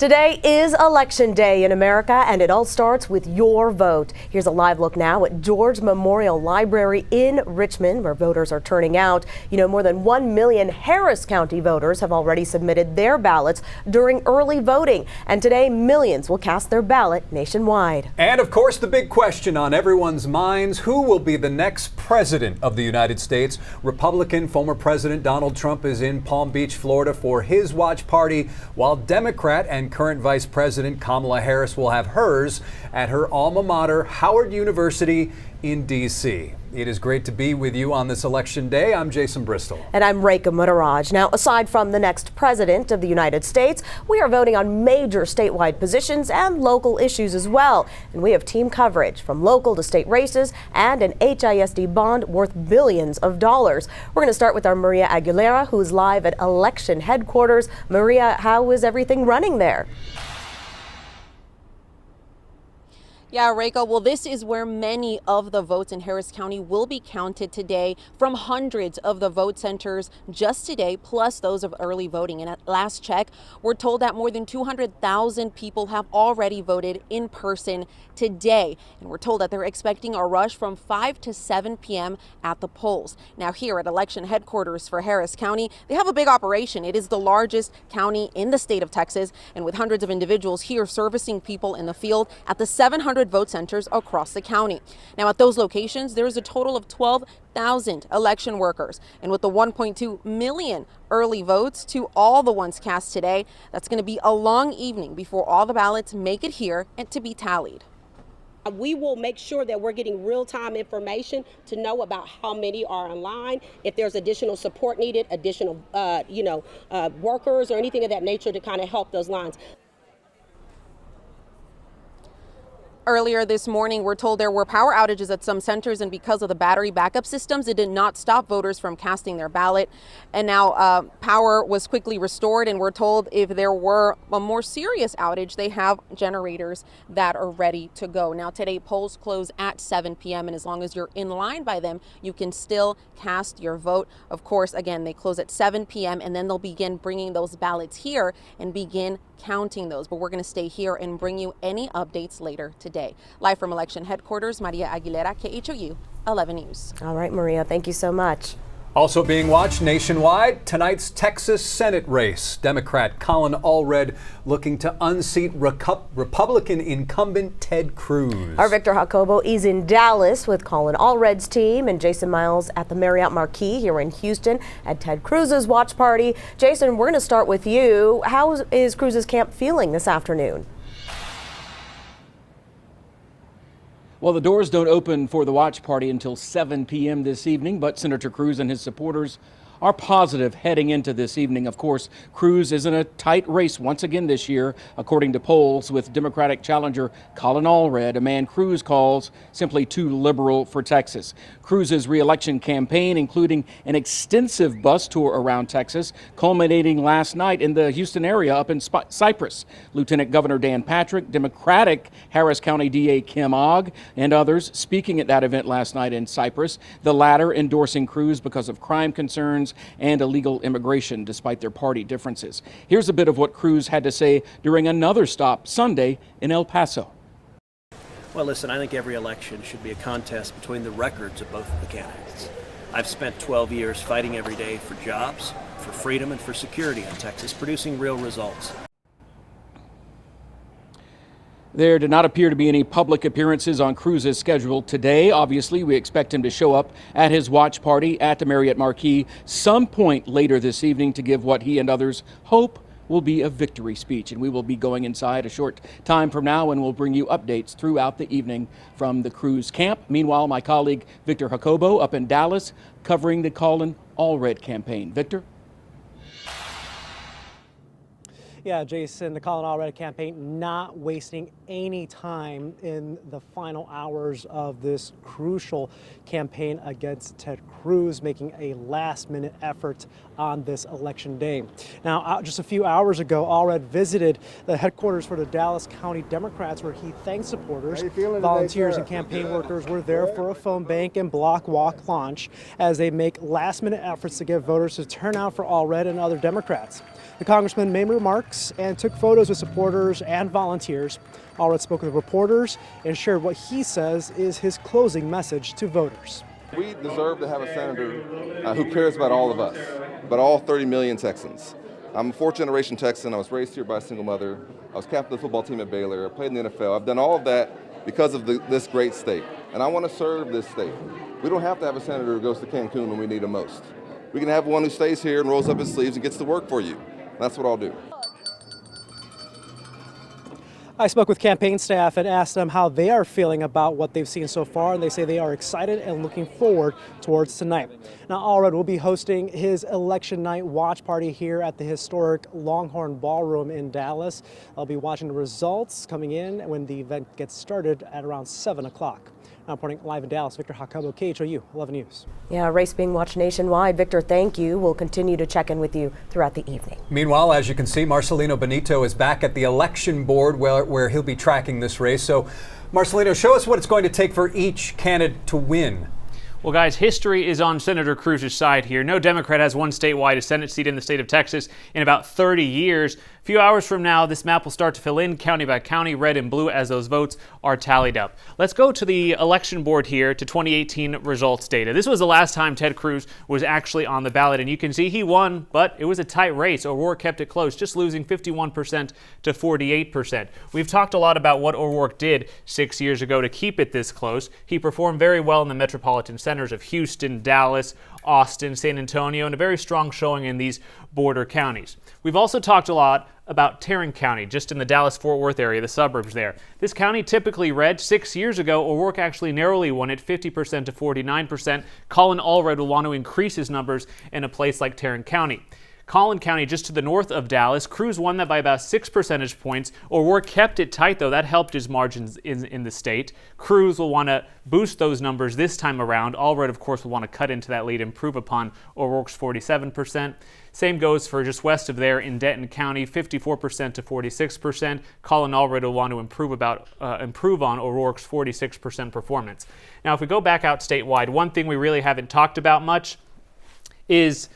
Today is Election Day in America, and it all starts with your vote. Here's a live look now at George Memorial Library in Richmond, where voters are turning out. You know, more than 1 million Harris County voters have already submitted their ballots during early voting, and today millions will cast their ballot nationwide. And of course, the big question on everyone's minds: who will be the next president of the United States? Republican former President Donald Trump is in Palm Beach, Florida for his watch party, while Democrat and current Vice President Kamala Harris will have hers at her alma mater, Howard University in D.C. It is great to be with you on this election day. I'm Jason Bristol. And I'm Rekha Muttaraj. Now, aside from the next president of the United States, we are voting on major statewide positions and local issues as well. And we have team coverage from local to state races and an HISD bond worth billions of dollars. We're going to start with our Maria Aguilera, who is live at election headquarters. Maria, how is everything running there? Yeah, Rekha, well, this is where many of the votes in Harris County will be counted today from hundreds of the vote centers just today, plus those of early voting. And at last check, we're told that more than 200,000 people have already voted in person today. And we're told that they're expecting a rush from 5 to 7 p.m. at the polls. Now, here at election headquarters for Harris County, they have a big operation. It is the largest county in the state of Texas, and with hundreds of individuals here servicing people in the field at the 700 vote centers across the county. Now, at those locations, there is a total of 12,000 election workers. And with the 1.2 million early votes to all the ones cast today, that's going to be a long evening before all the ballots make it here and to be tallied. We will make sure that we're getting real-time information to know about how many are online, if there's additional support needed, additional workers or anything of that nature to kind of help those lines. Earlier this morning, we're told there were power outages at some centers, and because of the battery backup systems, it did not stop voters from casting their ballot. And now power was quickly restored, and we're told if there were a more serious outage, they have generators that are ready to go. Now, today, polls close at 7 p.m., and as long as you're in line by them, you can still cast your vote. Of course, again, they close at 7 p.m., and then they'll begin bringing those ballots here and begin counting those. But we're going to stay here and bring you any updates later today. Live from election headquarters, Maria Aguilera, KHOU 11 News. All right, Maria, thank you so much. Also being watched nationwide, tonight's Texas Senate race. Democrat Colin Allred looking to unseat Republican incumbent Ted Cruz. Our Victor Jacobo is in Dallas with Colin Allred's team, and Jason Miles at the Marriott Marquis here in Houston at Ted Cruz's watch party. Jason, we're going to start with you. How is Cruz's camp feeling this afternoon? Well, the doors don't open for the watch party until 7 p.m. this evening, but Senator Cruz and his supporters are positive heading into this evening. Of course, Cruz is in a tight race once again this year, according to polls, with Democratic challenger Colin Allred, a man Cruz calls simply too liberal for Texas. Cruz's re-election campaign, including an extensive bus tour around Texas, culminating last night in the Houston area up in Cypress. Lieutenant Governor Dan Patrick, Democratic Harris County DA Kim Ogg, and others speaking at that event last night in Cypress, the latter endorsing Cruz because of crime concerns and illegal immigration, despite their party differences. Here's a bit of what Cruz had to say during another stop Sunday in El Paso. Well, listen, I think every election should be a contest between the records of both of the candidates. I've spent 12 years fighting every day for jobs, for freedom, and for security in Texas, producing real results. There did not appear to be any public appearances on Cruz's schedule today. Obviously, we expect him to show up at his watch party at the Marriott Marquis some point later this evening to give what he and others hope will be a victory speech. And we will be going inside a short time from now, and we'll bring you updates throughout the evening from the Cruz camp. Meanwhile, my colleague Victor Jacobo up in Dallas covering the Colin Allred campaign. Victor? Yeah, Jason, the Colin Allred campaign not wasting any time in the final hours of this crucial campaign against Ted Cruz, making a last-minute effort on this election day. Now, just a few hours ago, Allred visited the headquarters for the Dallas County Democrats, where he thanked supporters. Volunteers and campaign workers were there for a phone bank and block walk launch as they make last-minute efforts to get voters to turn out for Allred and other Democrats. The congressman made remarks and took photos with supporters and volunteers. Allred spoke with reporters and shared what he says is his closing message to voters. We deserve to have a senator who cares about all of us, about all 30 million Texans. I'm a fourth-generation Texan. I was raised here by a single mother. I was captain of the football team at Baylor. I played in the NFL. I've done all of that because of this great state, and I want to serve this state. We don't have to have a senator who goes to Cancun when we need him most. We can have one who stays here and rolls up his sleeves and gets to work for you. That's what I'll do. I spoke with campaign staff and asked them how they are feeling about what they've seen so far, and they say they are excited and looking forward towards tonight. Now, Allred will be hosting his election night watch party here at the historic Longhorn Ballroom in Dallas. I'll be watching the results coming in when the event gets started at around 7 o'clock. Now reporting live in Dallas, Victor Jacobo, KHOU 11 News. Yeah, a race being watched nationwide. Victor, thank you. We'll continue to check in with you throughout the evening. Meanwhile, as you can see, Marcelino Benito is back at the election board where he'll be tracking this race. So, Marcelino, show us what it's going to take for each candidate to win. Well, guys, history is on Senator Cruz's side here. No Democrat has won statewide a Senate seat in the state of Texas in about 30 years. A few hours from now, this map will start to fill in county by county, red and blue, as those votes are tallied up. Let's go to the election board here to 2018 results data. This was the last time Ted Cruz was actually on the ballot, and you can see he won, but it was a tight race. O'Rourke kept it close, just losing 51% to 48%. We've talked a lot about what O'Rourke did 6 years ago to keep it this close. He performed very well in the metropolitan centers of Houston, Dallas, Austin, San Antonio, and a very strong showing in these border counties. We've also talked a lot about Tarrant County, just in the Dallas-Fort Worth area, the suburbs there. This county typically red. 6 years ago, O'Rourke actually narrowly won it 50% to 49%. Colin Allred will want to increase his numbers in a place like Tarrant County. Collin County, just to the north of Dallas, Cruz won that by about 6 percentage points. O'Rourke kept it tight, though. That helped his margins in the state. Cruz will want to boost those numbers this time around. Allred, of course, will want to cut into that lead, improve upon O'Rourke's 47%. Same goes for just west of there in Denton County, 54% to 46%. Colin Allred will want to improve on O'Rourke's 46% performance. Now, if we go back out statewide, one thing we really haven't talked about much is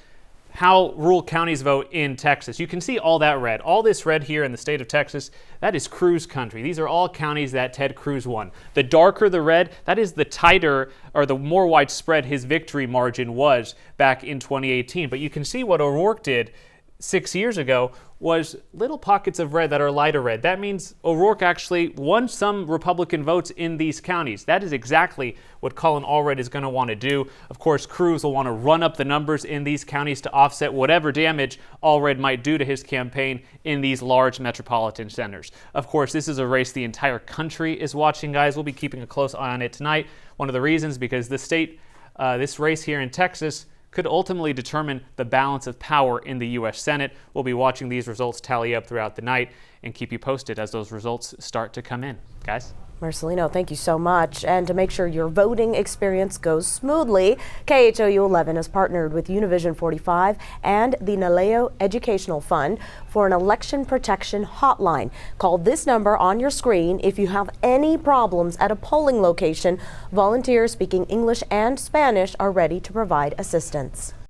how rural counties vote in Texas. You can see all that red. All this red here in the state of Texas, that is Cruz country. These are all counties that Ted Cruz won. The darker the red, that is the tighter or the more widespread his victory margin was back in 2018. But you can see what O'Rourke did 6 years ago was little pockets of red that are lighter red. That means O'Rourke actually won some Republican votes in these counties. That is exactly what Colin Allred is going to want to do. Of course, Cruz will want to run up the numbers in these counties to offset whatever damage Allred might do to his campaign in these large metropolitan centers. Of course, this is a race the entire country is watching, guys. We'll be keeping a close eye on it tonight. One of the reasons, because the state, this race here in Texas could ultimately determine the balance of power in the U.S. Senate. We'll be watching these results tally up throughout the night and keep you posted as those results start to come in. Guys? Marcelino, thank you so much. And to make sure your voting experience goes smoothly, KHOU 11 has partnered with Univision 45 and the Naleo Educational Fund for an election protection hotline. Call this number on your screen if you have any problems at a polling location. Volunteers speaking English and Spanish are ready to provide assistance.